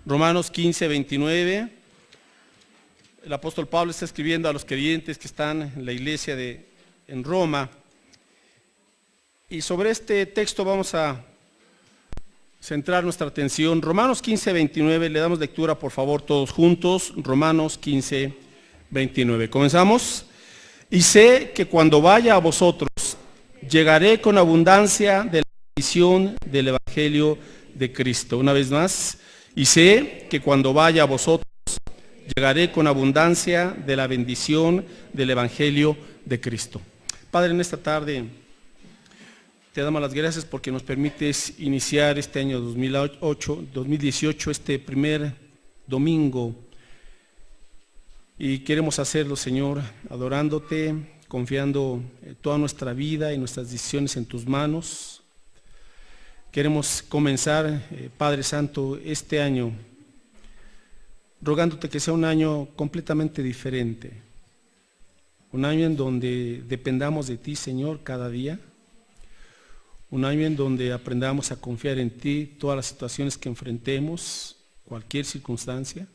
Romanos 15, 29. El apóstol Pablo está escribiendo a los creyentes que están en la iglesia en Roma. Y sobre este texto vamos a centrar nuestra atención. Romanos 15, 29. Le damos lectura, por favor, todos juntos. Romanos 15, 29. Comenzamos. Y sé que cuando vaya a vosotros, llegaré con abundancia de la bendición del Evangelio de Cristo. Una vez más. Y sé que cuando vaya a vosotros, llegaré con abundancia de la bendición del Evangelio de Cristo. Padre, en esta tarde te damos las gracias porque nos permites iniciar este año 2018, este primer domingo. Y queremos hacerlo, Señor, adorándote, confiando toda nuestra vida y nuestras decisiones en tus manos. Queremos comenzar, Padre Santo, este año rogándote que sea un año completamente diferente. Un año en donde dependamos de ti, Señor, cada día. Un año en donde aprendamos a confiar en ti todas las situaciones que enfrentemos, cualquier circunstancia.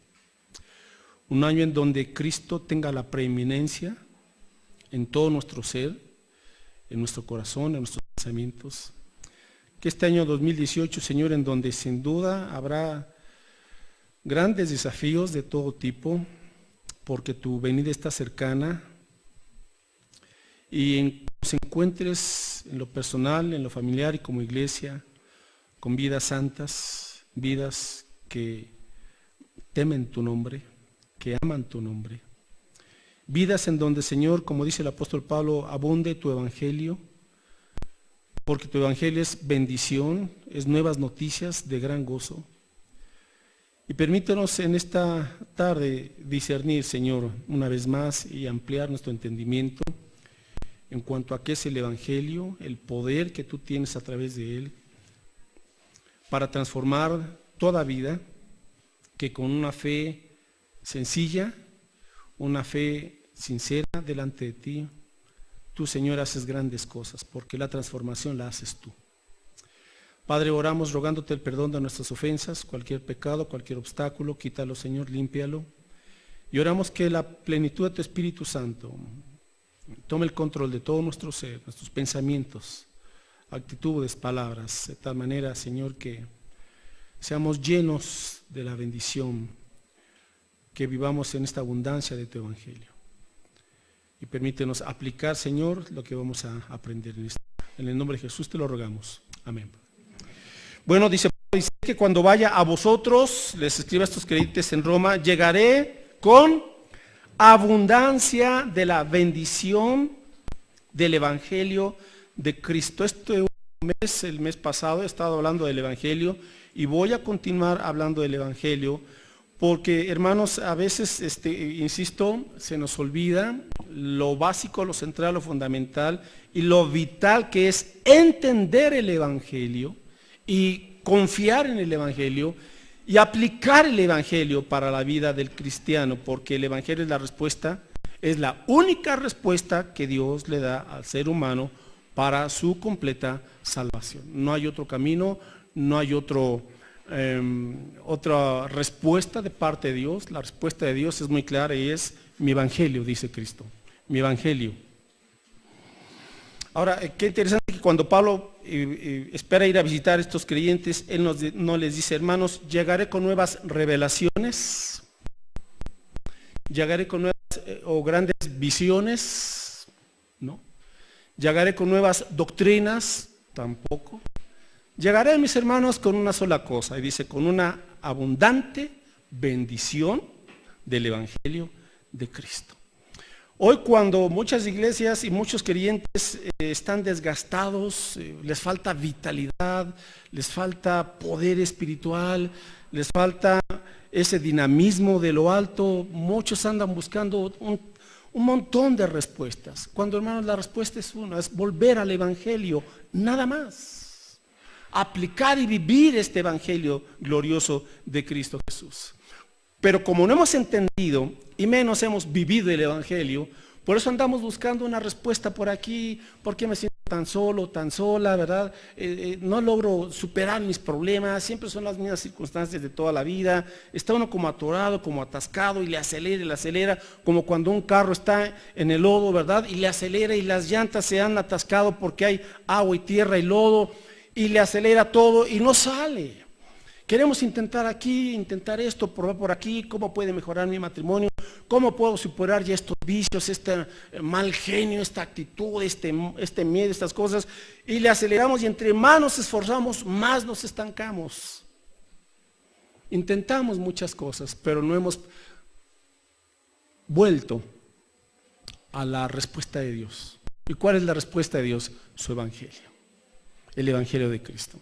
Un año en donde Cristo tenga la preeminencia en todo nuestro ser, en nuestro corazón, en nuestros pensamientos. Que este año 2018, Señor, en donde sin duda habrá grandes desafíos de todo tipo, porque tu venida está cercana, y nos encuentres en lo personal, en lo familiar y como iglesia, con vidas santas, vidas que temen tu nombre, que aman tu nombre, vidas en donde, Señor, como dice el apóstol Pablo, abunde tu evangelio, porque tu evangelio es bendición, es nuevas noticias de gran gozo. Y permítanos en esta tarde discernir, Señor, una vez más y ampliar nuestro entendimiento en cuanto a qué es el evangelio, el poder que tú tienes a través de él, para transformar toda vida, que con una fe sencilla, una fe sincera delante de ti, tú, Señor, haces grandes cosas, porque la transformación la haces tú. Padre, oramos rogándote el perdón de nuestras ofensas, cualquier pecado, cualquier obstáculo, quítalo, Señor, límpialo. Y oramos que la plenitud de tu Espíritu Santo tome el control de todo nuestro ser, nuestros pensamientos, actitudes, palabras, de tal manera, Señor, que seamos llenos de la bendición, que vivamos en esta abundancia de tu Evangelio. Y permítenos aplicar, Señor, lo que vamos a aprender en esta. En el nombre de Jesús te lo rogamos. Amén. Bueno, dice que cuando vaya a vosotros, les escribe a estos creyentes en Roma, llegaré con abundancia de la bendición del Evangelio de Cristo. Este mes, el mes pasado, he estado hablando del Evangelio y voy a continuar hablando del Evangelio. Porque, hermanos, a veces, insisto, se nos olvida lo básico, lo central, lo fundamental y lo vital que es entender el Evangelio y confiar en el Evangelio y aplicar el Evangelio para la vida del cristiano, porque el Evangelio es la respuesta, es la única respuesta que Dios le da al ser humano para su completa salvación. No hay otro camino, no hay otra respuesta de parte de Dios. La respuesta de Dios es muy clara y es mi evangelio, dice Cristo, mi evangelio. Ahora, qué interesante que cuando Pablo espera ir a visitar a estos creyentes, él no les dice, hermanos, llegaré con nuevas revelaciones, llegaré con nuevas o grandes visiones, ¿no? Llegaré con nuevas doctrinas, tampoco. Llegaré, mis hermanos, con una sola cosa, y dice, con una abundante bendición del Evangelio de Cristo. Hoy, cuando muchas iglesias y muchos creyentes están desgastados, les falta vitalidad, les falta poder espiritual, les falta ese dinamismo de lo alto, muchos andan buscando un montón de respuestas. Cuando, hermanos, la respuesta es una, es volver al Evangelio, nada más. Aplicar y vivir este evangelio glorioso de Cristo Jesús. Pero como no hemos entendido y menos hemos vivido el evangelio, por eso andamos buscando una respuesta por aquí, ¿por qué me siento tan solo, tan sola, ¿verdad? No logro superar mis problemas, siempre son las mismas circunstancias de toda la vida. Está uno como atorado, como atascado y le acelera, como cuando un carro está en el lodo, ¿verdad? Y le acelera y las llantas se han atascado porque hay agua y tierra y lodo y le acelera todo y no sale. Queremos intentar aquí, intentar esto, probar por aquí, cómo puede mejorar mi matrimonio, cómo puedo superar ya estos vicios, este mal genio, esta actitud, este miedo, estas cosas, y le aceleramos y entre más nos esforzamos, más nos estancamos. Intentamos muchas cosas, pero no hemos vuelto a la respuesta de Dios. ¿Y cuál es la respuesta de Dios? Su evangelio, el evangelio de Cristo.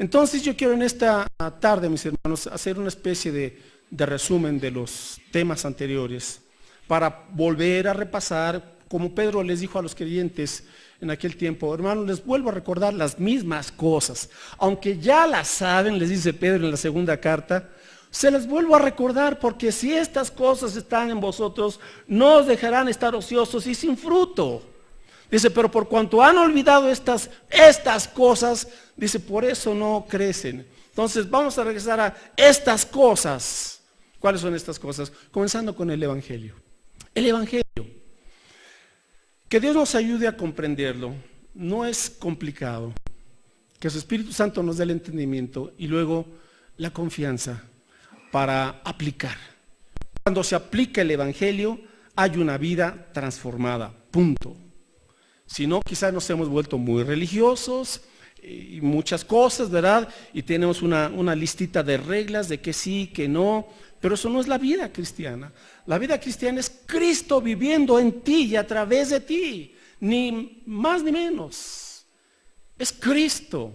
Entonces yo quiero en esta tarde, mis hermanos, hacer una especie de resumen de los temas anteriores para volver a repasar, como Pedro les dijo a los creyentes en aquel tiempo, hermanos, les vuelvo a recordar las mismas cosas, aunque ya las saben, les dice Pedro en la segunda carta, se les vuelvo a recordar porque si estas cosas están en vosotros, no os dejarán estar ociosos y sin fruto. Dice, pero por cuanto han olvidado estas cosas, dice, por eso no crecen. Entonces vamos a regresar a estas cosas. ¿Cuáles son estas cosas? Comenzando con el evangelio. El evangelio. Que Dios nos ayude a comprenderlo. No es complicado. Que su Espíritu Santo nos dé el entendimiento y luego la confianza para aplicar. Cuando se aplica el evangelio, hay una vida transformada. Punto. Si no, quizás nos hemos vuelto muy religiosos y muchas cosas, ¿verdad? Y tenemos una listita de reglas de que sí, que no, pero eso no es la vida cristiana. La vida cristiana es Cristo viviendo en ti y a través de ti, ni más ni menos. Es Cristo.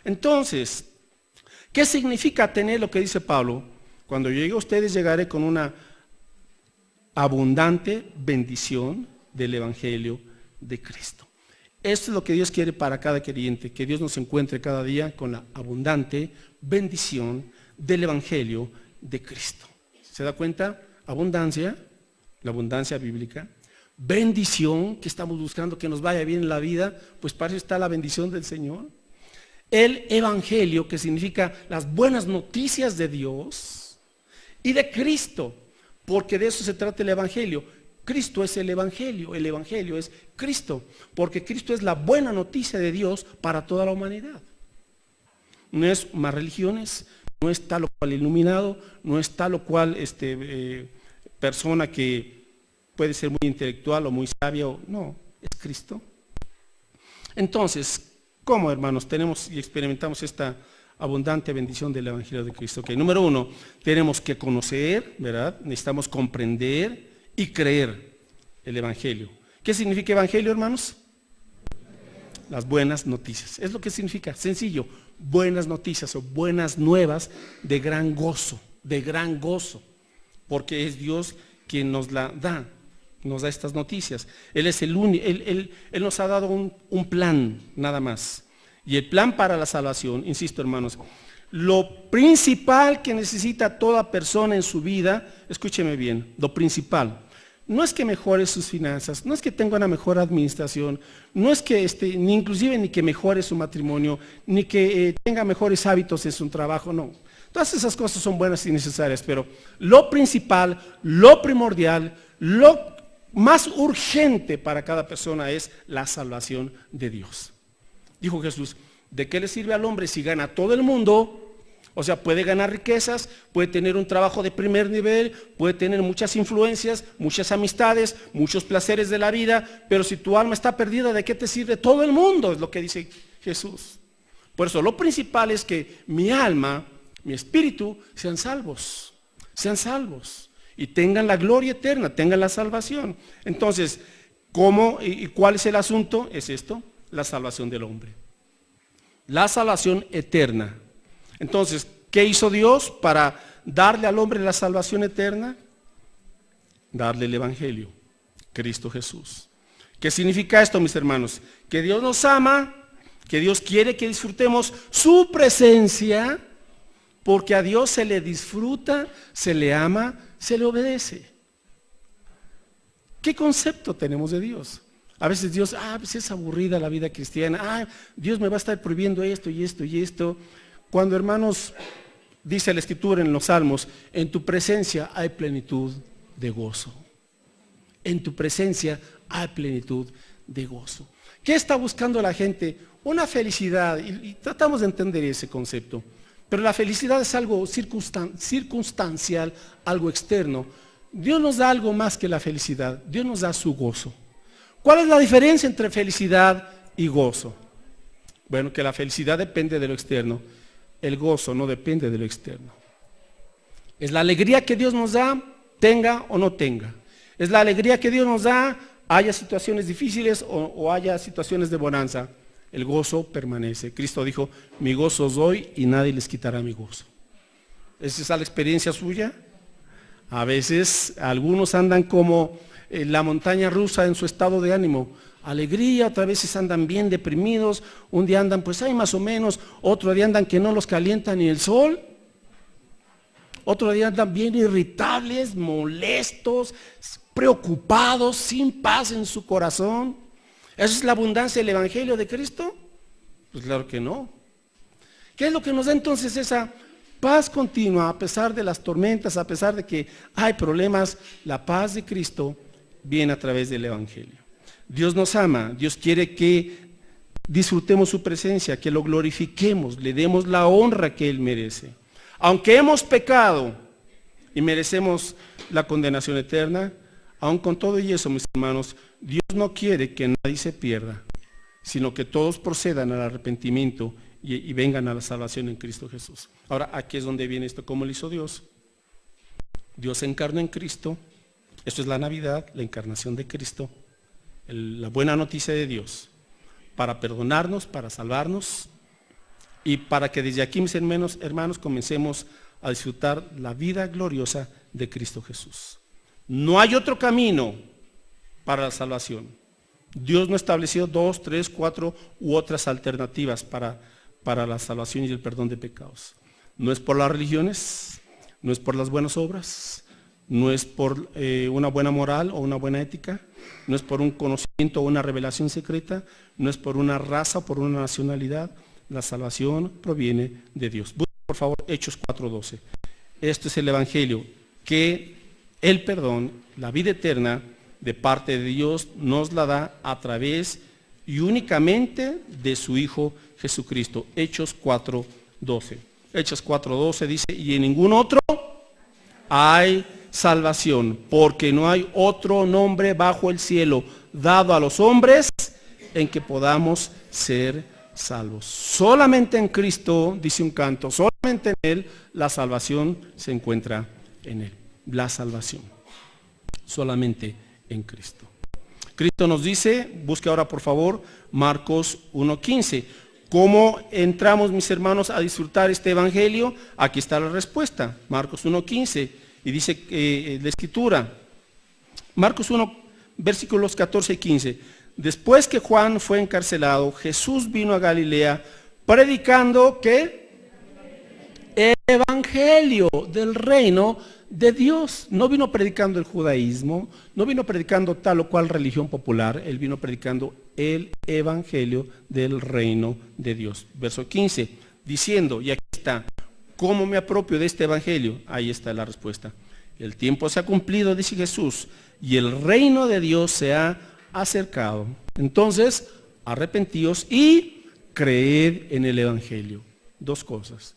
Entonces, ¿qué significa tener lo que dice Pablo? Cuando llegue a ustedes llegaré con una abundante bendición del evangelio de Cristo. Esto es lo que Dios quiere para cada creyente, que Dios nos encuentre cada día con la abundante bendición del evangelio de Cristo. ¿Se da cuenta? Abundancia, la abundancia bíblica, bendición, que estamos buscando que nos vaya bien en la vida, pues para eso está la bendición del Señor. El evangelio, que significa las buenas noticias de Dios y de Cristo, porque de eso se trata el evangelio. Cristo es el evangelio es Cristo, porque Cristo es la buena noticia de Dios para toda la humanidad. No es más religiones, no es tal o cual iluminado, no es tal o cual persona que puede ser muy intelectual o muy sabia, no, es Cristo. Entonces, ¿cómo, hermanos, tenemos y experimentamos esta abundante bendición del evangelio de Cristo? Okay, número uno, tenemos que conocer, ¿verdad? Necesitamos comprender y creer el evangelio. ¿Qué significa evangelio, hermanos? Las buenas noticias. Es lo que significa, sencillo, buenas noticias o buenas nuevas de gran gozo, porque es Dios quien nos la da, nos da estas noticias. Él es el único, Él nos ha dado un plan, nada más. Y el plan para la salvación, insisto, hermanos, lo principal que necesita toda persona en su vida, escúcheme bien, lo principal, no es que mejore sus finanzas, no es que tenga una mejor administración, no es que ni inclusive ni que mejore su matrimonio, ni que tenga mejores hábitos en su trabajo, no. Todas esas cosas son buenas y necesarias, pero lo principal, lo primordial, lo más urgente para cada persona es la salvación de Dios. Dijo Jesús, ¿de qué le sirve al hombre si gana todo el mundo? O sea, puede ganar riquezas, puede tener un trabajo de primer nivel, puede tener muchas influencias, muchas amistades, muchos placeres de la vida, pero si tu alma está perdida, ¿de qué te sirve todo el mundo? Es lo que dice Jesús. Por eso lo principal es que mi alma, mi espíritu, sean salvos y tengan la gloria eterna, tengan la salvación. Entonces, ¿cómo y cuál es el asunto? Es esto, la salvación del hombre. La salvación eterna. Entonces, ¿qué hizo Dios para darle al hombre la salvación eterna? Darle el evangelio, Cristo Jesús. ¿Qué significa esto, mis hermanos? Que Dios nos ama, que Dios quiere que disfrutemos su presencia, porque a Dios se le disfruta, se le ama, se le obedece. ¿Qué concepto tenemos de Dios? A veces Dios, pues es aburrida la vida cristiana, Dios me va a estar prohibiendo esto y esto y esto. Cuando, hermanos, dice la Escritura en los Salmos, en tu presencia hay plenitud de gozo. En tu presencia hay plenitud de gozo. ¿Qué está buscando la gente? Una felicidad, y tratamos de entender ese concepto. Pero la felicidad es algo circunstancial, algo externo. Dios nos da algo más que la felicidad, Dios nos da su gozo. ¿Cuál es la diferencia entre felicidad y gozo? Bueno, que la felicidad depende de lo externo, el gozo no depende de lo externo. Es la alegría que Dios nos da, tenga o no tenga. Es la alegría que Dios nos da, haya situaciones difíciles o haya situaciones de bonanza. El gozo permanece. Cristo dijo, mi gozo os doy y nadie les quitará mi gozo. ¿Esa es la experiencia suya? A veces algunos andan como la montaña rusa en su estado de ánimo. Alegría, otras veces andan bien deprimidos, un día andan pues ahí más o menos, otro día andan que no los calienta ni el sol, otro día andan bien irritables, molestos, preocupados, sin paz en su corazón. ¿Eso es la abundancia del Evangelio de Cristo? Pues claro que no. ¿Qué es lo que nos da entonces esa paz continua a pesar de las tormentas, a pesar de que hay problemas? La paz de Cristo viene a través del Evangelio. Dios nos ama, Dios quiere que disfrutemos su presencia, que lo glorifiquemos, le demos la honra que Él merece. Aunque hemos pecado y merecemos la condenación eterna, aun con todo y eso, mis hermanos, Dios no quiere que nadie se pierda, sino que todos procedan al arrepentimiento y vengan a la salvación en Cristo Jesús. Ahora, aquí es donde viene esto, ¿cómo lo hizo Dios? Dios se encarnó en Cristo, esto es la Navidad, la encarnación de Cristo, la buena noticia de Dios, para perdonarnos, para salvarnos, y para que desde aquí, mis hermanos, comencemos a disfrutar la vida gloriosa de Cristo Jesús. No hay otro camino para la salvación. Dios no estableció 2, 3, 4 u otras alternativas para la salvación y el perdón de pecados. No es por las religiones, no es por las buenas obras, no es por una buena moral o una buena ética, no es por un conocimiento o una revelación secreta, no es por una raza o por una nacionalidad. La salvación proviene de Dios. Busca, por favor, Hechos 4:12. Esto es el Evangelio, que el perdón, la vida eterna de parte de Dios nos la da a través y únicamente de su Hijo Jesucristo. Hechos 4:12. Hechos 4:12 dice, y en ningún otro hay salvación, porque no hay otro nombre bajo el cielo dado a los hombres en que podamos ser salvos. Solamente en Cristo, dice un canto, solamente en Él la salvación se encuentra en Él. La salvación, solamente en Cristo. Cristo nos dice, busque ahora por favor Marcos 1:15. ¿Cómo entramos, mis hermanos, a disfrutar este Evangelio? Aquí está la respuesta, Marcos 1:15, y dice la Escritura, Marcos 1, versículos 14 y 15. Después que Juan fue encarcelado, Jesús vino a Galilea predicando ¿qué? El Evangelio del reino de Dios. No vino predicando el judaísmo, no vino predicando tal o cual religión popular, él vino predicando el Evangelio del reino de Dios. Verso 15, diciendo, y aquí está, ¿cómo me apropio de este Evangelio? Ahí está la respuesta. El tiempo se ha cumplido, dice Jesús, y el reino de Dios se ha acercado. Entonces, arrepentíos y creed en el Evangelio. Dos cosas.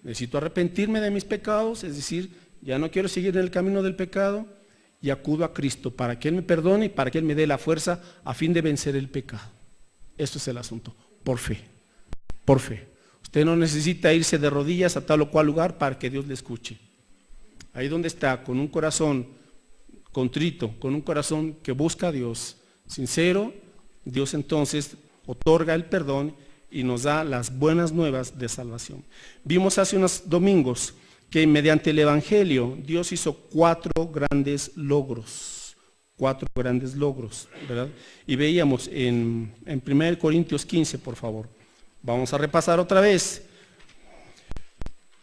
Necesito arrepentirme de mis pecados, es decir, ya no quiero seguir en el camino del pecado y acudo a Cristo para que Él me perdone y para que Él me dé la fuerza a fin de vencer el pecado. Esto es el asunto, por fe, por fe. Usted no necesita irse de rodillas a tal o cual lugar para que Dios le escuche. Ahí donde está, con un corazón contrito, con un corazón que busca a Dios, sincero, Dios entonces otorga el perdón y nos da las buenas nuevas de salvación. Vimos hace unos domingos que mediante el Evangelio Dios hizo 4 grandes logros, ¿verdad? Y veíamos en 1 Corintios 15, por favor. Vamos a repasar otra vez,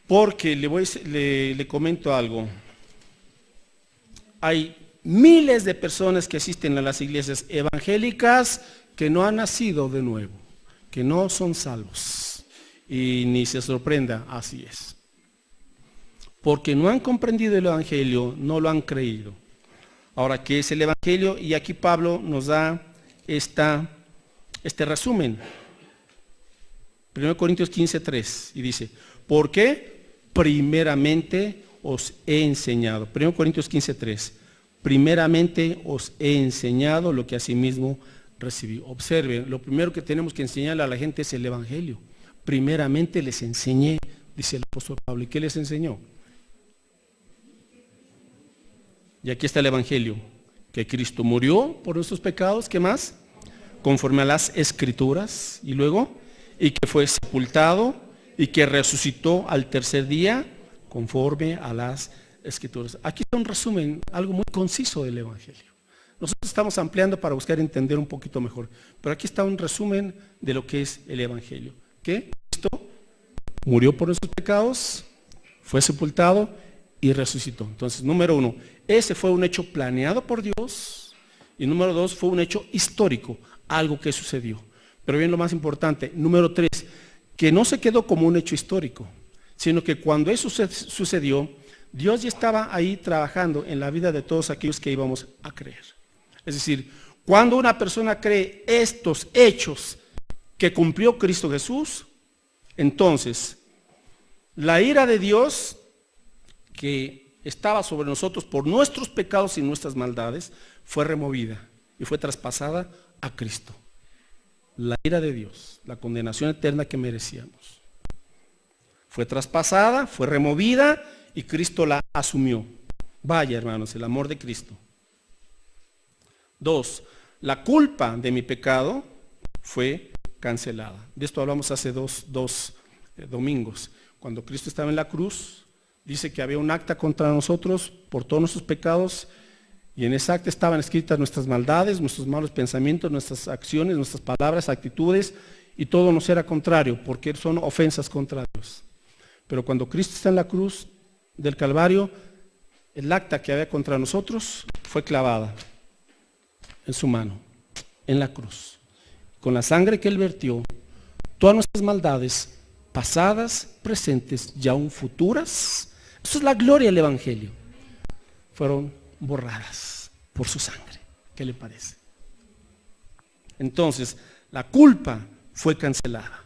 porque le comento algo. Hay miles de personas que asisten a las iglesias evangélicas que no han nacido de nuevo, que no son salvos. Y ni se sorprenda, así es. Porque no han comprendido el evangelio, no lo han creído. Ahora, ¿qué es el evangelio? Y aquí Pablo nos da este resumen. 1 Corintios 15:3, y dice, ¿por qué? Primeramente os he enseñado. 1 Corintios 15:3, primeramente os he enseñado lo que asimismo recibí. Observen, lo primero que tenemos que enseñarle a la gente es el evangelio. Primeramente les enseñé, dice el apóstol Pablo. ¿Y qué les enseñó? Y aquí está el evangelio, que Cristo murió por nuestros pecados, ¿qué más? Conforme a las escrituras, y luego, y que fue sepultado, y que resucitó al tercer día, conforme a las escrituras. Aquí está un resumen, algo muy conciso del evangelio. Nosotros estamos ampliando para buscar entender un poquito mejor, pero aquí está un resumen de lo que es el evangelio. Que Cristo murió por nuestros pecados, fue sepultado y resucitó. Entonces, número 1, ese fue un hecho planeado por Dios, y número 2, fue un hecho histórico, algo que sucedió. Pero bien, lo más importante, número 3, que no se quedó como un hecho histórico, sino que cuando eso sucedió, Dios ya estaba ahí trabajando en la vida de todos aquellos que íbamos a creer. Es decir, cuando una persona cree estos hechos que cumplió Cristo Jesús, entonces la ira de Dios que estaba sobre nosotros por nuestros pecados y nuestras maldades fue removida y fue traspasada a Cristo. La ira de Dios, la condenación eterna que merecíamos, fue traspasada, fue removida y Cristo la asumió. Vaya, hermanos, el amor de Cristo. 2, la culpa de mi pecado fue cancelada. De esto hablamos hace dos domingos. Cuando Cristo estaba en la cruz, dice que había un acta contra nosotros por todos nuestros pecados, y en esa acta estaban escritas nuestras maldades, nuestros malos pensamientos, nuestras acciones, nuestras palabras, actitudes, y todo nos era contrario, porque son ofensas contra Dios. Pero cuando Cristo está en la cruz del Calvario, el acta que había contra nosotros fue clavada en su mano, en la cruz. Con la sangre que Él vertió, todas nuestras maldades, pasadas, presentes y aún futuras, eso es la gloria del evangelio, fueron borradas por su sangre. ¿Qué le parece? Entonces, la culpa fue cancelada.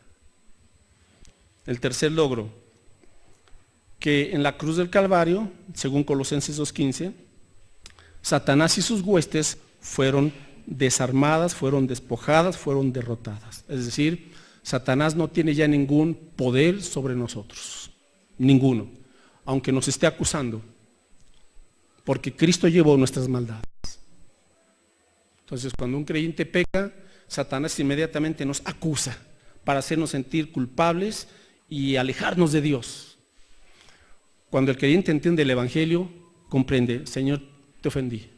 El tercer logro, que en la cruz del Calvario, según Colosenses 2:15, Satanás y sus huestes fueron desarmadas, fueron despojadas, fueron derrotadas. Es decir, Satanás no tiene ya ningún poder sobre nosotros, ninguno, aunque nos esté acusando, porque Cristo llevó nuestras maldades. Entonces, cuando un creyente peca, Satanás inmediatamente nos acusa para hacernos sentir culpables y alejarnos de Dios. Cuando el creyente entiende el evangelio, comprende, Señor, te ofendí.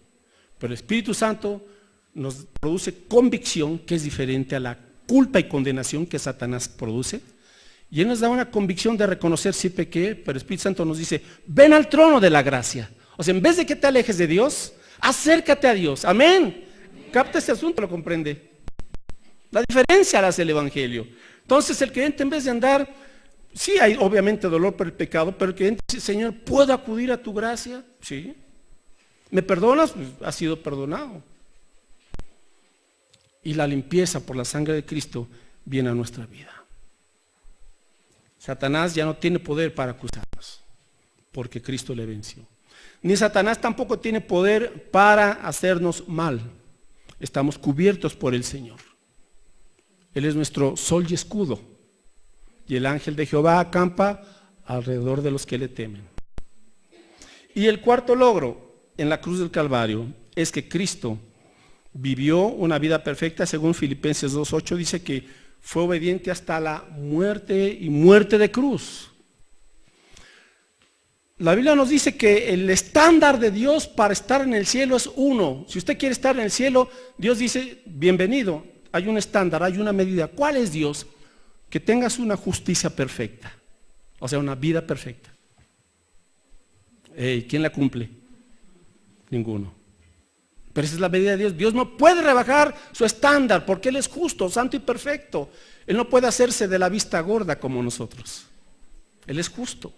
Pero el Espíritu Santo nos produce convicción, que es diferente a la culpa y condenación que Satanás produce. Y Él nos da una convicción de reconocer si pequé, pero el Espíritu Santo nos dice, ven al trono de la gracia. O sea, en vez de que te alejes de Dios, acércate a Dios. Amén. Capta este asunto, lo comprende. La diferencia la hace el evangelio. Entonces el creyente, en vez de andar, sí hay obviamente dolor por el pecado, pero el creyente dice, Señor, ¿puedo acudir a tu gracia? Sí. ¿Me perdonas? Pues has sido perdonado. Y la limpieza por la sangre de Cristo viene a nuestra vida. Satanás ya no tiene poder para acusarnos, porque Cristo le venció. Ni Satanás tampoco tiene poder para hacernos mal. Estamos cubiertos por el Señor. Él es nuestro sol y escudo. Y el ángel de Jehová acampa alrededor de los que le temen. Y el cuarto logro en la cruz del Calvario es que Cristo vivió una vida perfecta. Según Filipenses 2:8 dice que fue obediente hasta la muerte y muerte de cruz. La Biblia nos dice que el estándar de Dios para estar en el cielo es uno. Si usted quiere estar en el cielo, Dios dice, bienvenido. Hay un estándar, hay una medida. ¿Cuál es Dios? Que tengas una justicia perfecta, o sea, una vida perfecta. ¿Quién la cumple? Ninguno. Pero esa es la medida de Dios. Dios no puede rebajar su estándar porque Él es justo, santo y perfecto. Él no puede hacerse de la vista gorda como nosotros. Él es justo.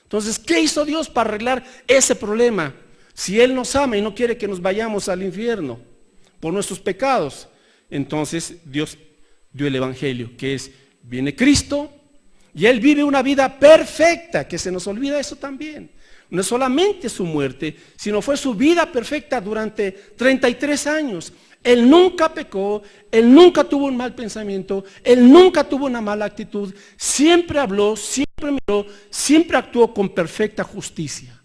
Entonces, ¿qué hizo Dios para arreglar ese problema? Si Él nos ama y no quiere que nos vayamos al infierno por nuestros pecados, entonces Dios dio el Evangelio, que es, viene Cristo y Él vive una vida perfecta, que se nos olvida eso también. No es solamente su muerte, sino fue su vida perfecta durante 33 años. Él nunca pecó, Él nunca tuvo un mal pensamiento, Él nunca tuvo una mala actitud, siempre habló, siempre miró, siempre actuó con perfecta justicia.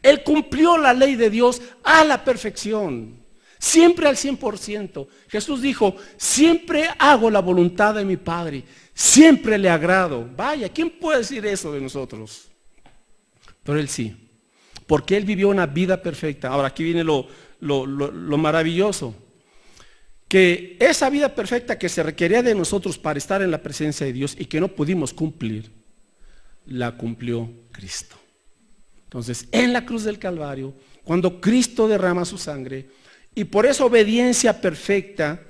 Él cumplió la ley de Dios a la perfección, siempre al 100%. Jesús dijo, siempre hago la voluntad de mi Padre, siempre le agrado. Vaya, ¿quién puede decir eso de nosotros? Pero Él sí, porque Él vivió una vida perfecta. Ahora aquí viene lo maravilloso, que esa vida perfecta que se requería de nosotros para estar en la presencia de Dios y que no pudimos cumplir, la cumplió Cristo. Entonces, en la cruz del Calvario, cuando Cristo derrama su sangre, y por esa obediencia perfecta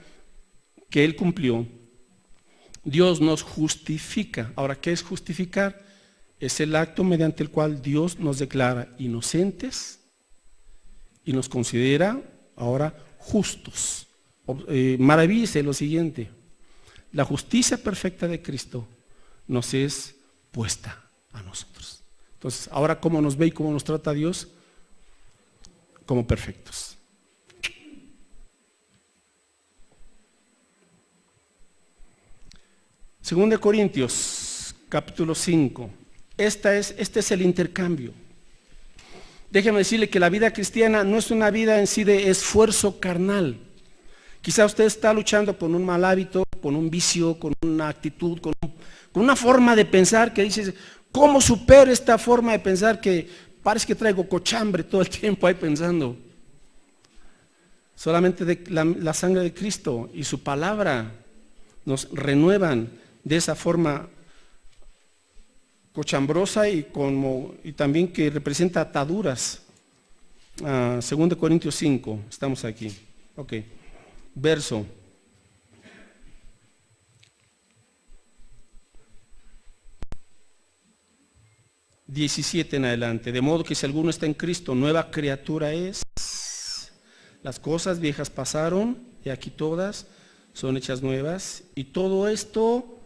que Él cumplió, Dios nos justifica. Ahora, ¿qué es justificar? Es el acto mediante el cual Dios nos declara inocentes y nos considera ahora justos. Maravíllese lo siguiente: la justicia perfecta de Cristo nos es puesta a nosotros. Entonces, ahora, ¿cómo nos ve y cómo nos trata Dios? Como perfectos. Segunda de Corintios, capítulo 5. Este es el intercambio. Déjeme decirle que la vida cristiana no es una vida en sí de esfuerzo carnal. Quizá usted está luchando con un mal hábito, con un vicio, con una actitud, con una forma de pensar que dice, ¿cómo supero esta forma de pensar que parece que traigo cochambre todo el tiempo ahí pensando? Solamente de la sangre de Cristo y su palabra nos renuevan de esa forma cochambrosa y también que representa ataduras. 2 Corintios 5, estamos aquí. Ok, verso 17 en adelante. De modo que si alguno está en Cristo, nueva criatura es. Las cosas viejas pasaron y aquí todas son hechas nuevas. Y todo esto,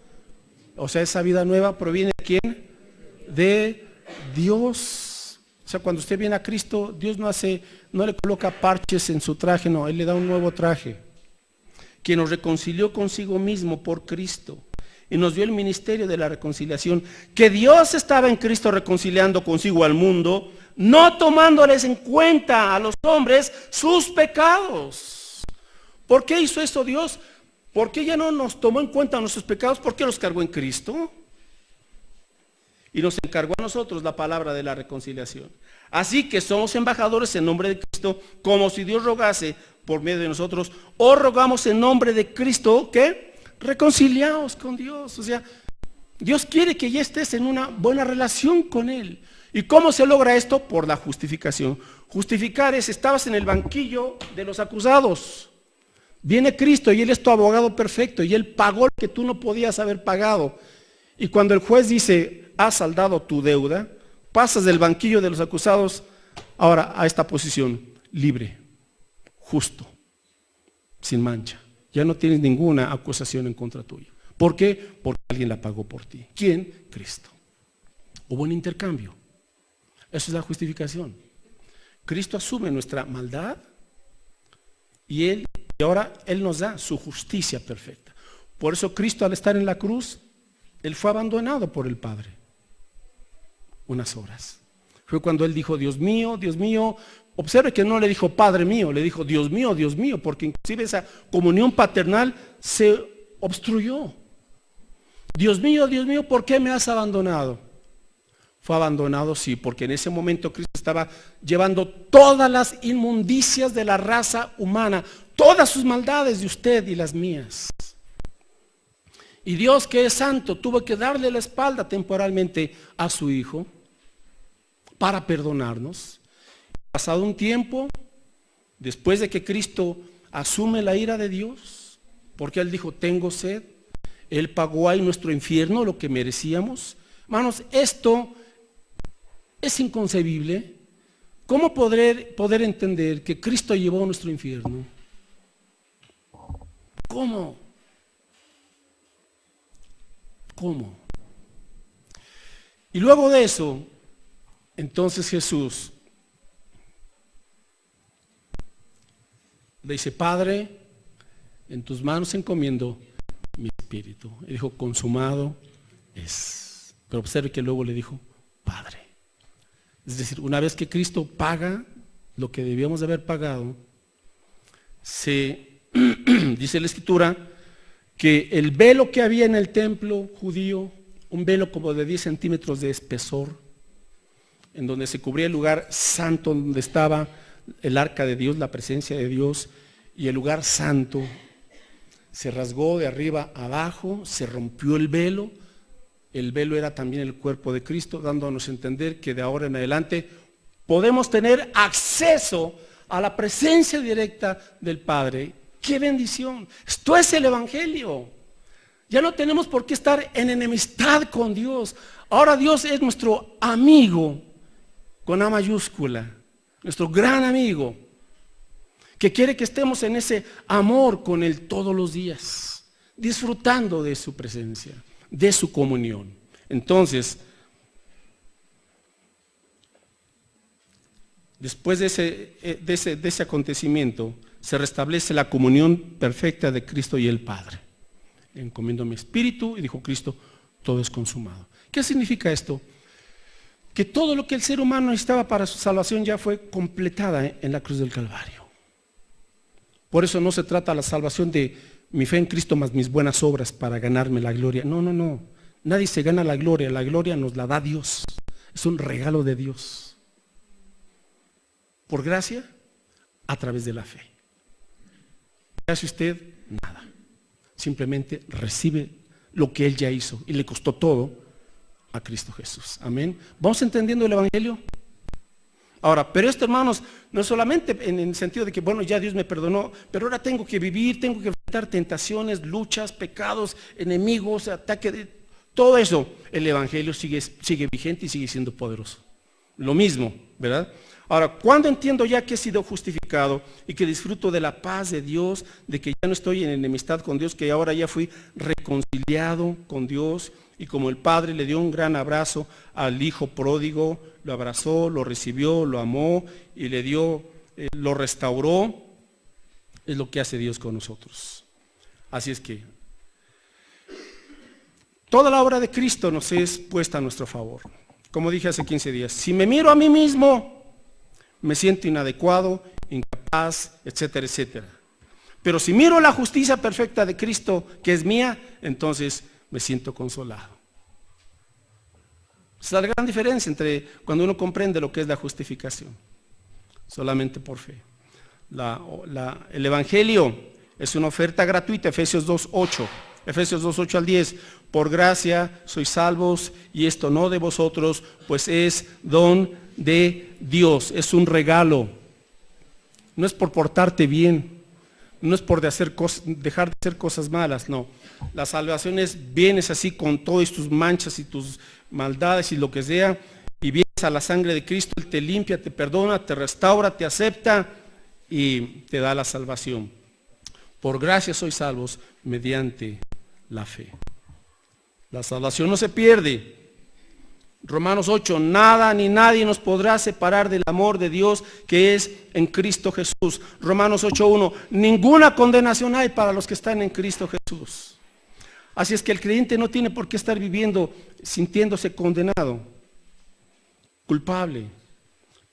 o sea, esa vida nueva proviene de ¿quién? De Dios. O sea, cuando usted viene a Cristo, Dios no le coloca parches en su traje, no, Él le da un nuevo traje. Quien nos reconcilió consigo mismo por Cristo y nos dio el ministerio de la reconciliación, que Dios estaba en Cristo reconciliando consigo al mundo, no tomándoles en cuenta a los hombres sus pecados. ¿Por qué hizo eso Dios? ¿Por qué ya no nos tomó en cuenta nuestros pecados? ¿Por qué los cargó en Cristo? Y nos encargó a nosotros la palabra de la reconciliación. Así que somos embajadores en nombre de Cristo, como si Dios rogase por medio de nosotros, o rogamos en nombre de Cristo, ¿qué? Reconciliaos con Dios. O sea, Dios quiere que ya estés en una buena relación con Él. ¿Y cómo se logra esto? Por la justificación. Justificar es, estabas en el banquillo de los acusados. Viene Cristo y Él es tu abogado perfecto y Él pagó lo que tú no podías haber pagado. Y cuando el juez dice, has saldado tu deuda, pasas del banquillo de los acusados ahora a esta posición, libre, justo, sin mancha. Ya no tienes ninguna acusación en contra tuya. ¿Por qué? Porque alguien la pagó por ti. ¿Quién? Cristo. Hubo un intercambio. Eso es la justificación. Cristo asume nuestra maldad y ahora Él nos da su justicia perfecta. Por eso Cristo, al estar en la cruz, Él fue abandonado por el Padre unas horas. Fue cuando Él dijo, Dios mío, observe que no le dijo Padre mío, le dijo Dios mío, porque inclusive esa comunión paternal se obstruyó. Dios mío, ¿por qué me has abandonado? Fue abandonado, sí, porque en ese momento Cristo estaba llevando todas las inmundicias de la raza humana, todas sus maldades de usted y las mías. Y Dios, que es santo, tuvo que darle la espalda temporalmente a su Hijo para perdonarnos. Pasado un tiempo, después de que Cristo asume la ira de Dios, porque Él dijo, tengo sed, Él pagó ahí nuestro infierno, lo que merecíamos. Hermanos, esto es inconcebible. ¿Cómo poder entender que Cristo llevó nuestro infierno? ¿Cómo? ¿Cómo? Y luego de eso, entonces Jesús le dice, Padre, en tus manos encomiendo mi espíritu. Y dijo, consumado es. Pero observe que luego le dijo, Padre. Es decir, una vez que Cristo paga lo que debíamos de haber pagado, dice la Escritura que el velo que había en el templo judío, un velo como de 10 centímetros de espesor, en donde se cubría el lugar santo, donde estaba el arca de Dios, la presencia de Dios, y el lugar santo, se rasgó de arriba abajo, se rompió el velo era también el cuerpo de Cristo, dándonos a entender que de ahora en adelante podemos tener acceso a la presencia directa del Padre. ¡Qué bendición! Esto es el Evangelio. Ya no tenemos por qué estar en enemistad con Dios. Ahora Dios es nuestro amigo, con A mayúscula, nuestro gran amigo, que quiere que estemos en ese amor con Él todos los días, disfrutando de su presencia, de su comunión. Entonces, después de ese acontecimiento, se restablece la comunión perfecta de Cristo y el Padre. Encomiendo mi espíritu, y dijo Cristo, todo es consumado. ¿Qué significa esto? Que todo lo que el ser humano necesitaba para su salvación ya fue completada en la cruz del Calvario. Por eso no se trata la salvación de mi fe en Cristo más mis buenas obras para ganarme la gloria. No, no, no. Nadie se gana la gloria nos la da Dios. Es un regalo de Dios. Por gracia, a través de la fe. ¿Qué hace usted? Nada. Simplemente recibe lo que Él ya hizo y le costó todo a Cristo Jesús. Amén. ¿Vamos entendiendo el Evangelio? Ahora, pero esto, hermanos, no es solamente en el sentido de que, bueno, ya Dios me perdonó, pero ahora tengo que vivir, tengo que enfrentar tentaciones, luchas, pecados, enemigos, ataques, todo eso. El Evangelio sigue vigente y sigue siendo poderoso. Lo mismo, ¿verdad? Ahora, ¿cuándo entiendo ya que he sido justificado y que disfruto de la paz de Dios, de que ya no estoy en enemistad con Dios, que ahora ya fui reconciliado con Dios? Y como el Padre le dio un gran abrazo al Hijo pródigo, lo abrazó, lo recibió, lo amó y le dio, lo restauró, es lo que hace Dios con nosotros. Así es que toda la obra de Cristo nos es puesta a nuestro favor. Como dije hace 15 días, si me miro a mí mismo, me siento inadecuado, incapaz, etcétera, etcétera. Pero si miro la justicia perfecta de Cristo, que es mía, entonces me siento consolado. Esa es la gran diferencia entre cuando uno comprende lo que es la justificación, solamente por fe. El Evangelio es una oferta gratuita, Efesios 2:8 al 10. Por gracia sois salvos, y esto no de vosotros, pues es don de Dios, es un regalo. No es por portarte bien, no es por dejar de hacer cosas malas, no. La salvación es, vienes así con todas tus manchas y tus maldades y lo que sea, y vienes a la sangre de Cristo, Él te limpia, te perdona, te restaura, te acepta y te da la salvación. Por gracia sois salvos mediante la fe. La salvación no se pierde. Romanos 8, nada ni nadie nos podrá separar del amor de Dios que es en Cristo Jesús. Romanos 8:1, ninguna condenación hay para los que están en Cristo Jesús. Así es que el creyente no tiene por qué estar viviendo sintiéndose condenado, culpable.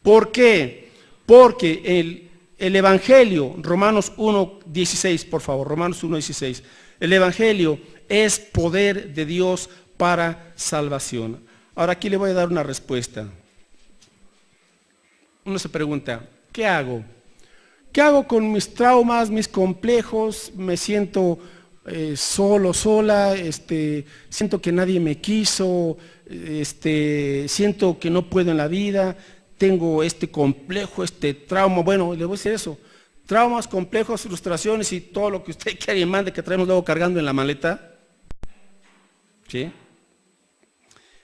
¿Por qué? Porque el Evangelio, Romanos 1:16, por favor, Romanos 1:16, el Evangelio es poder de Dios para salvación. Ahora aquí le voy a dar una respuesta. Uno se pregunta, ¿qué hago? ¿Qué hago con mis traumas, mis complejos? Me siento solo, sola, siento que nadie me quiso, siento que no puedo en la vida, tengo este complejo, este trauma. Bueno, le voy a decir eso. traumas, complejos, frustraciones y todo lo que usted quiera y mande que traemos luego cargando en la maleta. ¿Sí?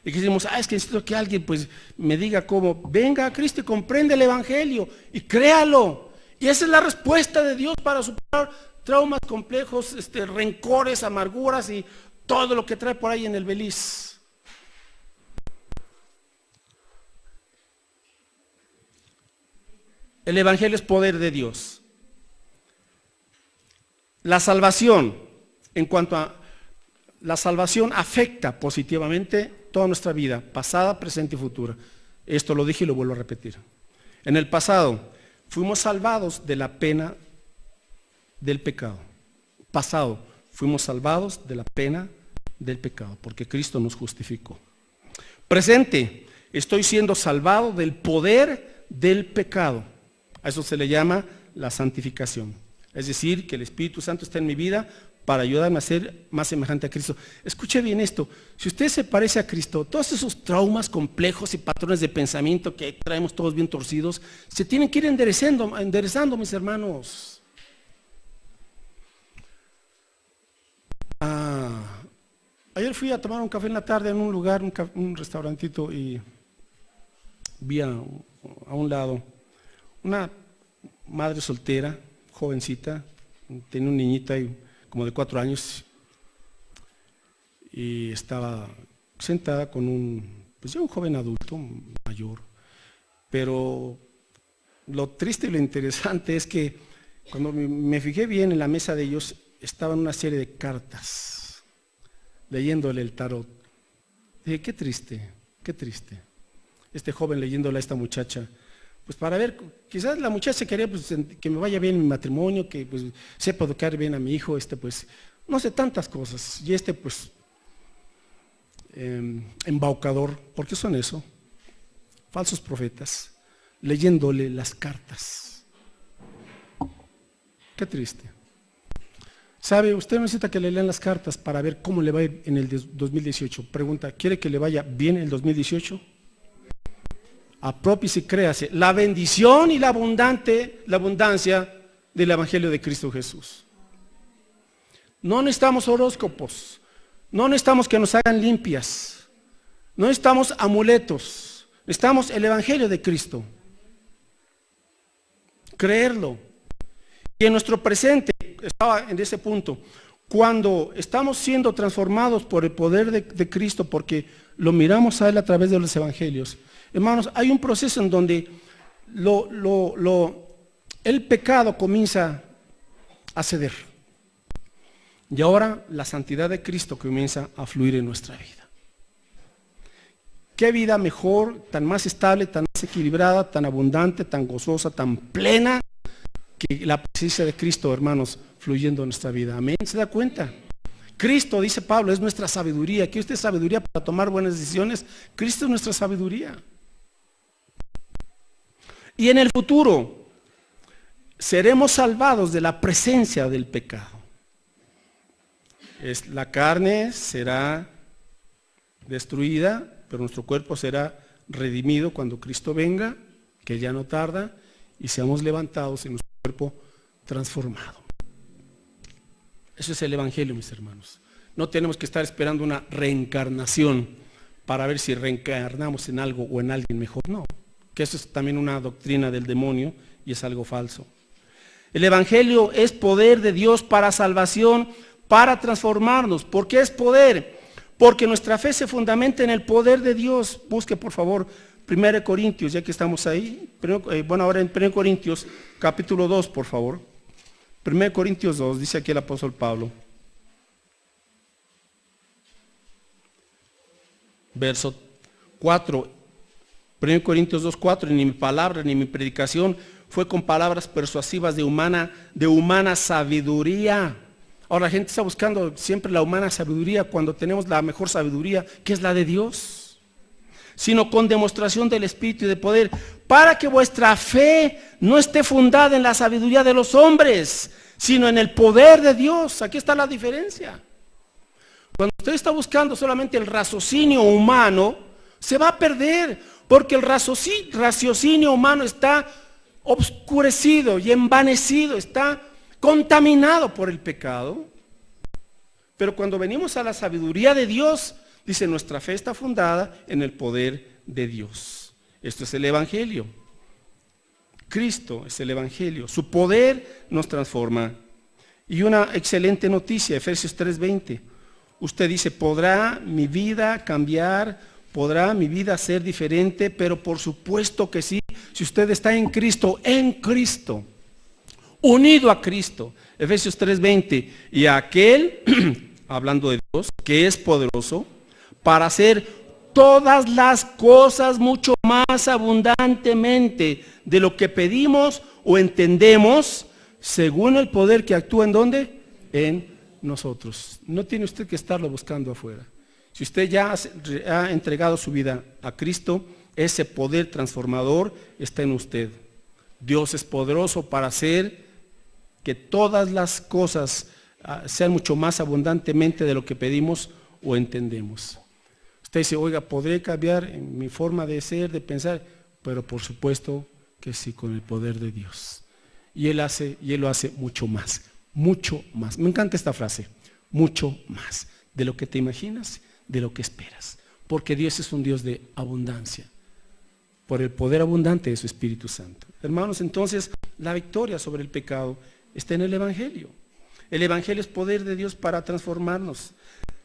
Y que decimos, es que necesito que alguien pues me diga cómo. Venga a Cristo y comprende el Evangelio y créalo. Y esa es la respuesta de Dios para superar traumas complejos, rencores, amarguras y todo lo que trae por ahí en el Beliz. El Evangelio es poder de Dios. La salvación, en cuanto a la salvación, afecta positivamente toda nuestra vida, pasada, presente y futura. Esto lo dije y lo vuelvo a repetir. En el pasado fuimos salvados de la pena del pecado. Pasado, fuimos salvados de la pena del pecado, porque Cristo nos justificó. Presente, estoy siendo salvado del poder del pecado. A eso se le llama la santificación. Es decir, que el Espíritu Santo está en mi vida para ayudarme a ser más semejante a Cristo. Escuche bien esto, si usted se parece a Cristo, todos esos traumas complejos y patrones de pensamiento que traemos todos bien torcidos, se tienen que ir enderezando, mis hermanos. Ayer fui a tomar un café en la tarde en un lugar, un restaurantito, y vi a un lado una madre soltera, jovencita, tenía un niñito ahí como de 4 años y estaba sentada con un joven adulto mayor. Pero lo triste y lo interesante es que cuando me fijé bien en la mesa de ellos, estaban una serie de cartas, leyéndole el tarot. Dije, qué triste, qué triste. Este joven leyéndole a esta muchacha, pues para ver, quizás la muchacha quería pues, que me vaya bien en mi matrimonio, que pues sepa educar bien a mi hijo, pues, no sé, tantas cosas. Y pues, embaucador, ¿por qué son eso? Falsos profetas, leyéndole las cartas. Qué triste. ¿Sabe? Usted necesita que le lean las cartas para ver cómo le va a ir en el 2018. Pregunta, ¿quiere que le vaya bien el 2018? Apropiese y créase la bendición y la abundancia del Evangelio de Cristo Jesús. No necesitamos horóscopos, no necesitamos que nos hagan limpias, no necesitamos amuletos, necesitamos el Evangelio de Cristo. Creerlo. Y en nuestro presente, estaba en ese punto, cuando estamos siendo transformados por el poder de Cristo, porque lo miramos a Él a través de los Evangelios, hermanos, hay un proceso en donde el pecado comienza a ceder. Y ahora la santidad de Cristo comienza a fluir en nuestra vida. Qué vida mejor, tan más estable, tan más equilibrada, tan abundante, tan gozosa, tan plena, que la presencia de Cristo, hermanos, fluyendo en nuestra vida. Amén, ¿se da cuenta? Cristo, dice Pablo, es nuestra sabiduría. ¿Quiere usted sabiduría para tomar buenas decisiones? Cristo es nuestra sabiduría. Y en el futuro seremos salvados de la presencia del pecado. La carne será destruida, pero nuestro cuerpo será redimido cuando Cristo venga, que ya no tarda, y seamos levantados en nuestro cuerpo transformado. Eso es el Evangelio, mis hermanos. No tenemos que estar esperando una reencarnación para ver si reencarnamos en algo o en alguien mejor. No, que eso es también una doctrina del demonio y es algo falso. El Evangelio es poder de Dios para salvación, para transformarnos. ¿Por qué es poder? Porque nuestra fe se fundamenta en el poder de Dios. Busque por favor 1 Corintios, ya que estamos ahí. Ahora en 1 Corintios capítulo 2, por favor. 1 Corintios 2, dice aquí el apóstol Pablo. Verso 4. 1 Corintios 2, 4. Ni mi palabra ni mi predicación fue con palabras persuasivas de humana sabiduría. Ahora la gente está buscando siempre la humana sabiduría cuando tenemos la mejor sabiduría, que es la de Dios, sino con demostración del Espíritu y de poder, para que vuestra fe no esté fundada en la sabiduría de los hombres, sino en el poder de Dios. Aquí está la diferencia. Cuando usted está buscando solamente el raciocinio humano, se va a perder, porque el raciocinio humano está obscurecido y envanecido, está contaminado por el pecado. Pero cuando venimos a la sabiduría de Dios, dice, nuestra fe está fundada en el poder de Dios. Esto es el Evangelio. Cristo es el Evangelio. Su poder nos transforma. Y una excelente noticia, Efesios 3:20. Usted dice, ¿podrá mi vida cambiar? ¿Podrá mi vida ser diferente? Pero por supuesto que sí. Si usted está en Cristo, unido a Cristo. Efesios 3:20. Y aquel, hablando de Dios, que es poderoso para hacer todas las cosas mucho más abundantemente de lo que pedimos o entendemos, según el poder que actúa ¿en dónde? En nosotros. No tiene usted que estarlo buscando afuera. Si usted ya ha entregado su vida a Cristo, ese poder transformador está en usted. Dios es poderoso para hacer que todas las cosas sean mucho más abundantemente de lo que pedimos o entendemos. Usted dice, oiga, ¿podré cambiar en mi forma de ser, de pensar? Pero por supuesto que sí, con el poder de Dios. Y Él lo hace mucho más, mucho más. Me encanta esta frase, mucho más de lo que te imaginas, de lo que esperas. Porque Dios es un Dios de abundancia, por el poder abundante de su Espíritu Santo. Hermanos, entonces, la victoria sobre el pecado está en el Evangelio. El Evangelio es poder de Dios para transformarnos.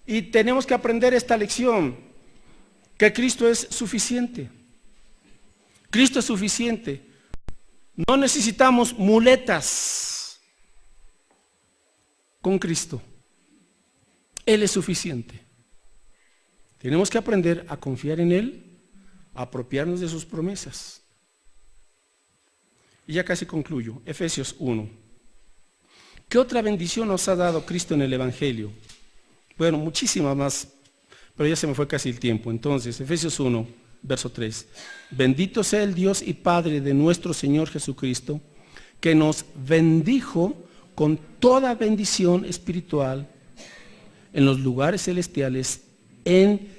Y tenemos que aprender esta lección, que Cristo es suficiente. Cristo es suficiente. No necesitamos muletas con Cristo. Él es suficiente. Tenemos que aprender a confiar en Él, a apropiarnos de sus promesas. Y ya casi concluyo. Efesios 1. ¿Qué otra bendición nos ha dado Cristo en el Evangelio? Bueno, muchísimas más, pero ya se me fue casi el tiempo. Entonces, Efesios 1, verso 3. Bendito sea el Dios y Padre de nuestro Señor Jesucristo, que nos bendijo con toda bendición espiritual en los lugares celestiales en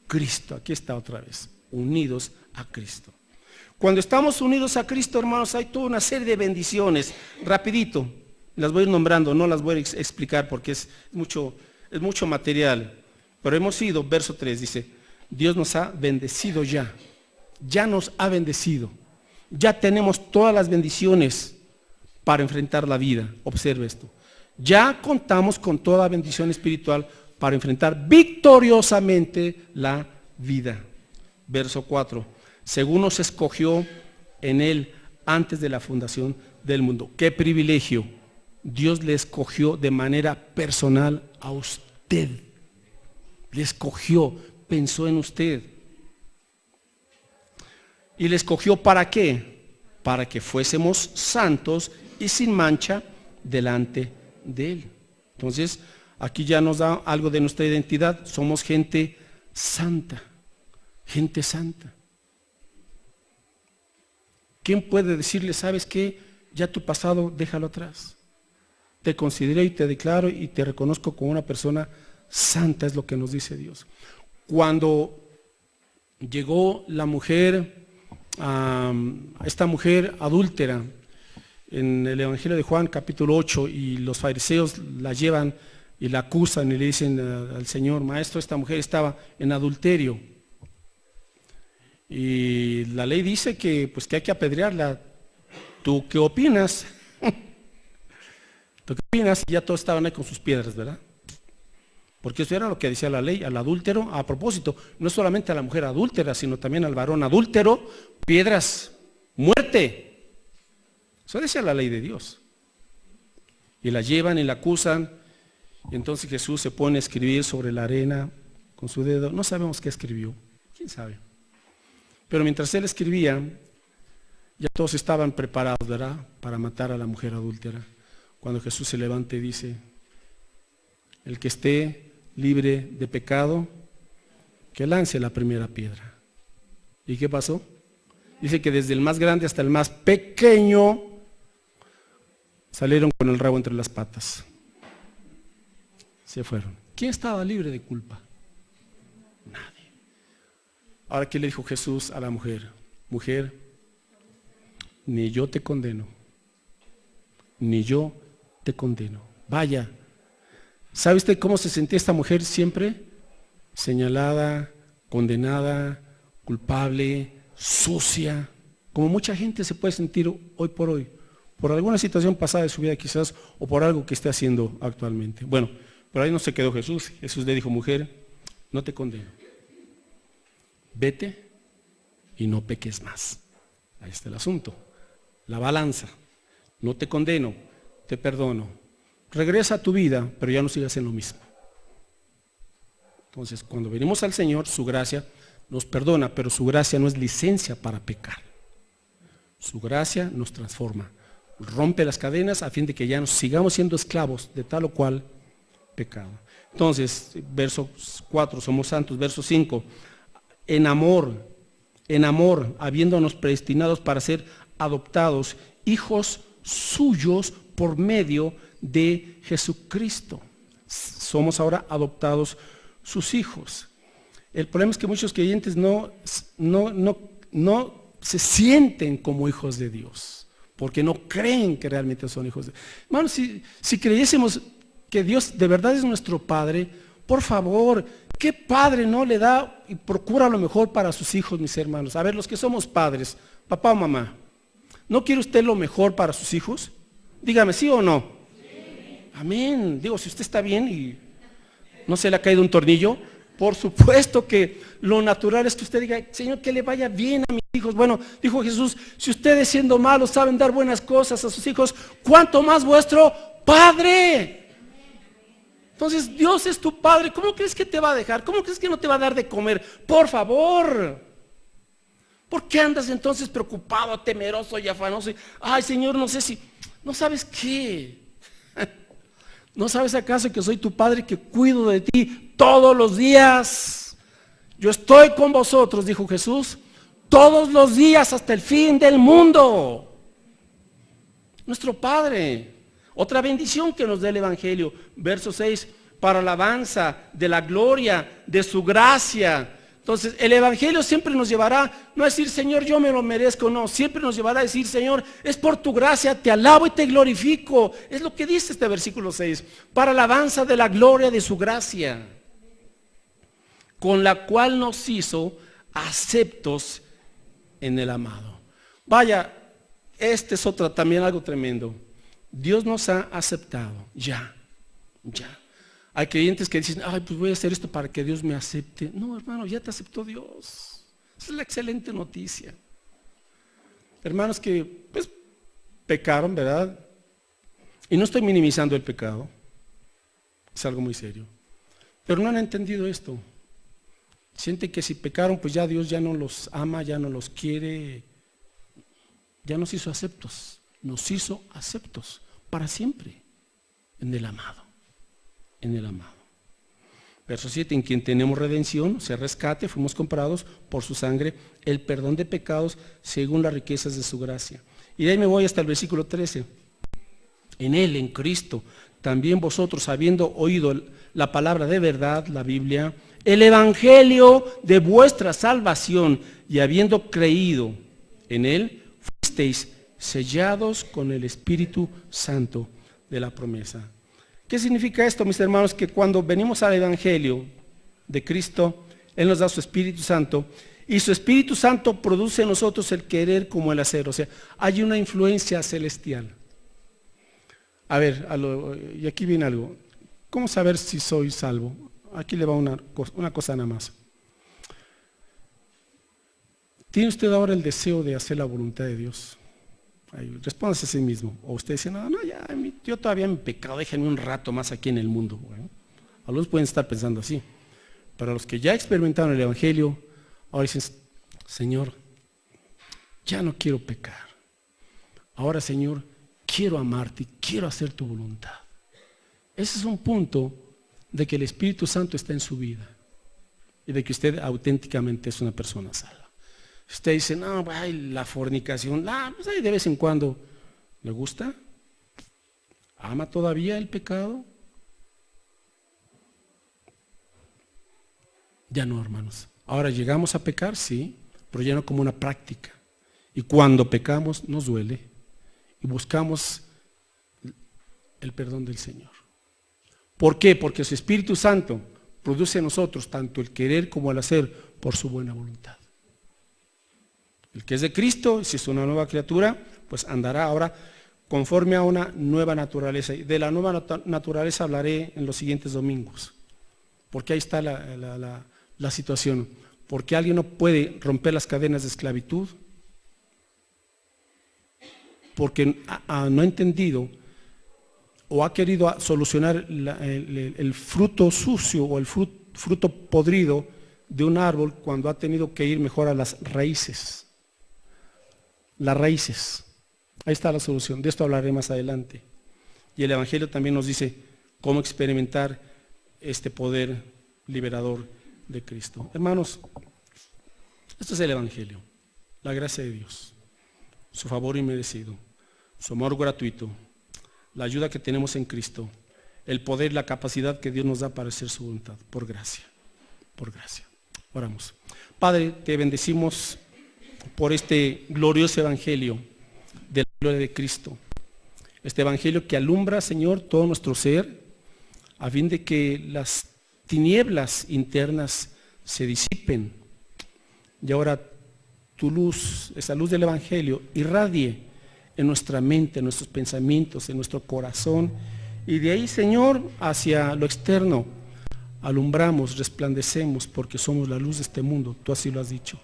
Cristo. Aquí está otra vez, unidos a Cristo. Cuando estamos unidos a Cristo, hermanos, hay toda una serie de bendiciones. Rapidito, las voy a ir nombrando, no las voy a explicar porque es mucho material. Pero hemos sido, verso 3 dice, Dios nos ha bendecido ya nos ha bendecido. Ya tenemos todas las bendiciones para enfrentar la vida. Observe esto. Ya contamos con toda bendición espiritual para enfrentar victoriosamente la vida. Verso 4. Según nos escogió en Él antes de la fundación del mundo. ¡Qué privilegio! Dios le escogió de manera personal a usted. Le escogió, pensó en usted. ¿Y le escogió para qué? Para que fuésemos santos y sin mancha delante de Él. Entonces, aquí ya nos da algo de nuestra identidad. Somos gente santa. Gente santa. ¿Quién puede decirle, sabes qué? Ya tu pasado, déjalo atrás. Te considero y te declaro y te reconozco como una persona santa, es lo que nos dice Dios. Cuando llegó la mujer, esta mujer adúltera, en el Evangelio de Juan capítulo 8, y los fariseos la llevan y la acusan y le dicen al Señor, maestro, esta mujer estaba en adulterio. Y la ley dice que hay que apedrearla. ¿Tú qué opinas? ¿Tú qué opinas? Y ya todos estaban ahí con sus piedras, ¿verdad? Porque eso era lo que decía la ley, al adúltero, a propósito, no solamente a la mujer adúltera, sino también al varón adúltero, piedras, muerte. Eso decía la ley de Dios. Y la llevan y la acusan, y entonces Jesús se pone a escribir sobre la arena con su dedo. No sabemos qué escribió, quién sabe. Pero mientras él escribía, ya todos estaban preparados, ¿verdad?, para matar a la mujer adúltera. Cuando Jesús se levanta y dice, el que esté libre de pecado, que lance la primera piedra. ¿Y qué pasó? Dice que desde el más grande hasta el más pequeño salieron con el rabo entre las patas. Se fueron. ¿Quién estaba libre de culpa? Nadie. Ahora, ¿qué le dijo Jesús a la mujer? Mujer, ni yo te condeno. Ni yo te condeno. Vaya, ¿sabe usted cómo se sentía esta mujer siempre? Señalada, condenada, culpable, sucia, como mucha gente se puede sentir hoy, por alguna situación pasada de su vida quizás, o por algo que esté haciendo actualmente. Bueno, pero ahí no se quedó Jesús. Jesús le dijo, mujer, no te condeno. Vete y no peques más. Ahí está el asunto. La balanza. No te condeno, te perdono. Regresa a tu vida, pero ya no sigas en lo mismo. Entonces, cuando venimos al Señor, su gracia nos perdona, pero su gracia no es licencia para pecar. Su gracia nos transforma, rompe las cadenas a fin de que ya nos sigamos siendo esclavos de tal o cual pecado. Entonces, verso 4, somos santos. Verso 5, en amor, habiéndonos predestinados para ser adoptados, hijos suyos por medio de Jesucristo. Somos ahora adoptados sus hijos. El problema es que muchos creyentes no se sienten como hijos de Dios, porque no creen que realmente son hijos de Dios. Hermanos, si creyésemos que Dios de verdad es nuestro Padre, por favor, ¿qué padre no le da y procura lo mejor para sus hijos, mis hermanos? A ver, los que somos padres, papá o mamá, ¿no quiere usted lo mejor para sus hijos? Dígame, ¿sí o no? Sí. Amén. Digo, si usted está bien y no se le ha caído un tornillo, por supuesto que lo natural es que usted diga, Señor, que le vaya bien a mis hijos. Bueno, dijo Jesús, si ustedes siendo malos saben dar buenas cosas a sus hijos, ¿cuánto más vuestro Padre? Entonces, Dios es tu Padre. ¿Cómo crees que te va a dejar? ¿Cómo crees que no te va a dar de comer? Por favor. ¿Por qué andas entonces preocupado, temeroso y afanoso? Ay, Señor, no sé si... ¿No sabes qué? ¿No sabes acaso que soy tu Padre, que cuido de ti todos los días? Yo estoy con vosotros, dijo Jesús, todos los días hasta el fin del mundo. Nuestro Padre. Otra bendición que nos da el Evangelio. Verso 6, para alabanza de la gloria de su gracia. Entonces, el Evangelio siempre nos llevará, no a decir, Señor, yo me lo merezco, no, siempre nos llevará a decir, Señor, es por tu gracia, te alabo y te glorifico. Es lo que dice este versículo 6, para alabanza de la gloria de su gracia, con la cual nos hizo aceptos en el amado. Vaya, este es también algo tremendo. Dios nos ha aceptado, ya. Hay creyentes que dicen, ay, pues voy a hacer esto para que Dios me acepte. No, hermano, ya te aceptó Dios. Esa es la excelente noticia. Hermanos que, pues, pecaron, ¿verdad? Y no estoy minimizando el pecado. Es algo muy serio. Pero no han entendido esto. Sienten que si pecaron, pues ya Dios ya no los ama, ya no los quiere. Ya nos hizo aceptos. Nos hizo aceptos para siempre en el amado. En el amado. Verso 7, en quien tenemos redención, se rescate, fuimos comprados por su sangre, el perdón de pecados según las riquezas de su gracia. Y de ahí me voy hasta el versículo 13. En él, en Cristo, también vosotros, habiendo oído la palabra de verdad, la Biblia, el evangelio de vuestra salvación, y habiendo creído en él, fuisteis sellados con el Espíritu Santo de la promesa. ¿Qué significa esto, mis hermanos? Que cuando venimos al Evangelio de Cristo, Él nos da su Espíritu Santo, y su Espíritu Santo produce en nosotros el querer como el hacer. O sea, hay una influencia celestial. A ver, y aquí viene algo. ¿Cómo saber si soy salvo? Aquí le va una cosa nada más. ¿Tiene usted ahora el deseo de hacer la voluntad de Dios? Respóndase a sí mismo. O usted dice, no, ya, yo todavía en pecado, déjenme un rato más aquí en el mundo. Bueno, algunos pueden estar pensando así. Para los que ya experimentaron el Evangelio, ahora dicen, Señor, ya no quiero pecar. Ahora, Señor, quiero amarte, quiero hacer tu voluntad. Ese es un punto de que el Espíritu Santo está en su vida y de que usted auténticamente es una persona salva. Usted dice, no, ay, la fornicación, pues ahí de vez en cuando, ¿le gusta? ¿Ama todavía el pecado? Ya no, hermanos. Ahora llegamos a pecar, sí, pero ya no como una práctica. Y cuando pecamos nos duele y buscamos el perdón del Señor. ¿Por qué? Porque su Espíritu Santo produce en nosotros tanto el querer como el hacer por su buena voluntad. El que es de Cristo, si es una nueva criatura, pues andará ahora conforme a una nueva naturaleza. Y de la nueva naturaleza hablaré en los siguientes domingos, porque ahí está la situación. Porque alguien no puede romper las cadenas de esclavitud, porque no ha entendido o ha querido solucionar el fruto sucio o el fruto podrido de un árbol cuando ha tenido que ir mejor a las raíces. Las raíces. Ahí está la solución. De esto hablaré más adelante. Y el Evangelio también nos dice cómo experimentar este poder liberador de Cristo. Hermanos, esto es el Evangelio. La gracia de Dios. Su favor inmerecido. Su amor gratuito. La ayuda que tenemos en Cristo. El poder, la capacidad que Dios nos da para hacer su voluntad. Por gracia. Por gracia. Oramos. Padre, te bendecimos por este glorioso Evangelio de la gloria de Cristo. Este Evangelio que alumbra, Señor, todo nuestro ser, a fin de que las tinieblas internas se disipen. Y ahora tu luz, esa luz del Evangelio, irradie en nuestra mente, en nuestros pensamientos, en nuestro corazón. Y de ahí, Señor, hacia lo externo, alumbramos, resplandecemos, porque somos la luz de este mundo. Tú así lo has dicho.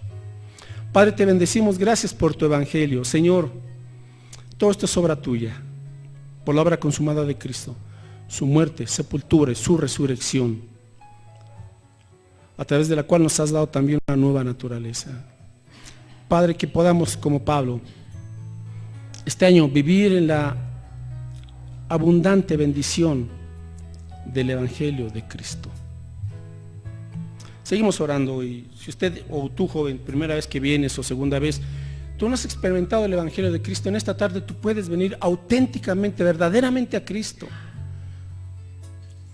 Padre, te bendecimos, gracias por tu Evangelio. Señor, todo esto es obra tuya, por la obra consumada de Cristo, su muerte, sepultura y su resurrección, a través de la cual nos has dado también una nueva naturaleza. Padre, que podamos, como Pablo, este año vivir en la abundante bendición del Evangelio de Cristo. Seguimos orando, y si usted o tú, joven, primera vez que vienes o segunda vez, tú no has experimentado el Evangelio de Cristo, en esta tarde tú puedes venir auténticamente, verdaderamente a Cristo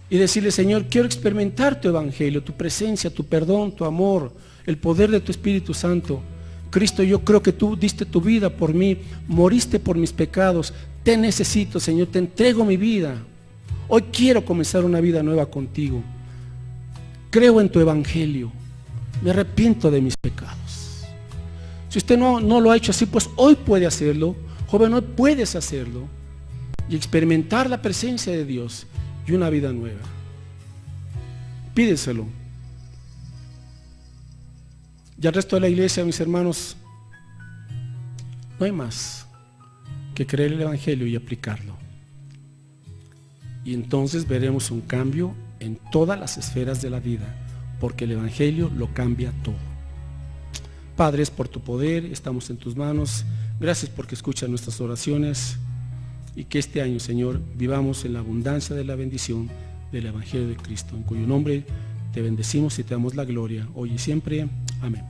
y decirle: Señor, quiero experimentar tu Evangelio, tu presencia, tu perdón, tu amor, el poder de tu Espíritu Santo. Cristo, yo creo que tú diste tu vida por mí, moriste por mis pecados, te necesito, Señor, te entrego mi vida. Hoy quiero comenzar una vida nueva contigo. Creo en tu Evangelio, me arrepiento de mis pecados. Si usted no lo ha hecho así, pues hoy puede hacerlo. Joven, hoy puedes hacerlo y experimentar la presencia de Dios y una vida nueva. Pídeselo. Y al resto de la iglesia, mis hermanos, no hay más que creer el Evangelio y aplicarlo. Y entonces veremos un cambio en todas las esferas de la vida, porque el Evangelio lo cambia todo. Padre, es por tu poder, estamos en tus manos. Gracias porque escuchas nuestras oraciones, y que este año, Señor, vivamos en la abundancia de la bendición del Evangelio de Cristo, en cuyo nombre te bendecimos y te damos la gloria, hoy y siempre. Amén.